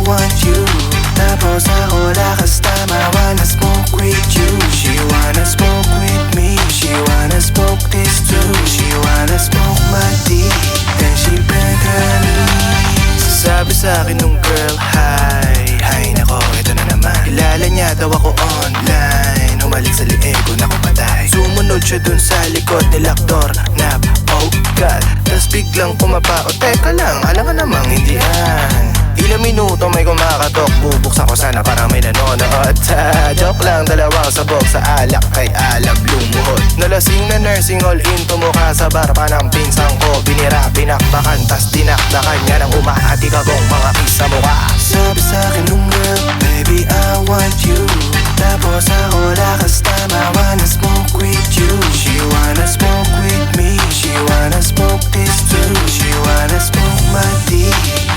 want you. Tapos ako lakas tama, wanna smoke with you. She wanna smoke with me, she wanna smoke this too. She wanna smoke my D, then she bent her knees. Sabi sa'kin nung girl, hi, hi nako, ito na naman. Kilala niya daw ako online, humalik sa lieg ko, naku patay. Sumunod siya dun sa likod ni Lakdor, nap, oh god. Tas biglang pumapa, o teka lang, alam ka namang hindi yan. Ilang minuto may kumakatok, bubuksan ko sana para may nanonood. Joke lang, dalawang sabog sa alak kay alam lumuhod. Nalasing na nursing all in, tumuka sa bar pa ng pinsang ko. Binira, pinakbakan, tas dinakdakan niya ng umahati kagong mga kisa mukha. Sabi sa'kin nung girl, baby I want you. Tapos ako lakas tama, wanna smoke with you. She wanna smoke with me, she wanna smoke this too. She wanna smoke my D,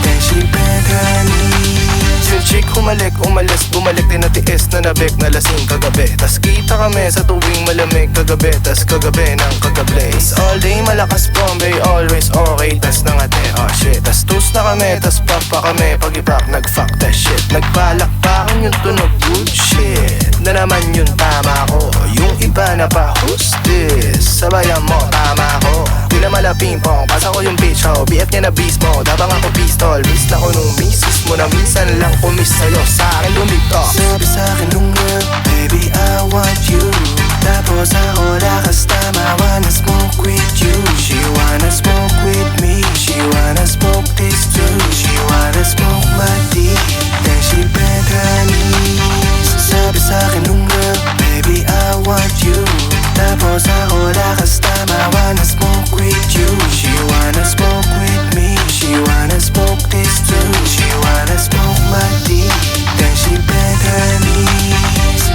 then she bent her knees. Yung chick humalik, umalis, bumalik, tinatiis na nabik, nalasing kagabi. Tas kita kami sa tuwing malamig kagabi, tas kagabi ng kagablaze. All day malakas Bombay, always okay, tas nangate, oh shit. Tas toast na kami, tas pop pa kami, pag-ipak nag-fuck that shit. Nagpalakpakan yung tunog, good shit. Na naman yung tama ko, yung iba na pa, who's this? Sabayan mo, tama ko. Tila mala ping-pong, pasa ko yung bitch ho. BF niya na beast mo, dabang ako pistol. Miss na ko nung misis mo na minsan lang kumiss sa'yo, sa'kin lumito. Sabi sa'kin nung girl, baby I want you. Tapos ako lakas tama, wanna smoke with you. She wanna smoke with me, she wanna smoke this too. She wanna smoke my D, then she bent her knees. Sabi sa'kin nung girl, baby I want you. Tapos ako lakas tama, wanna smoke with you. She wanna smoke with me, she wanna smoke this too. She wanna smoke my D, then she bent her knees.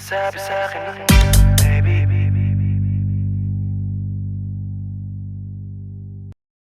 Sabi sa'kin nung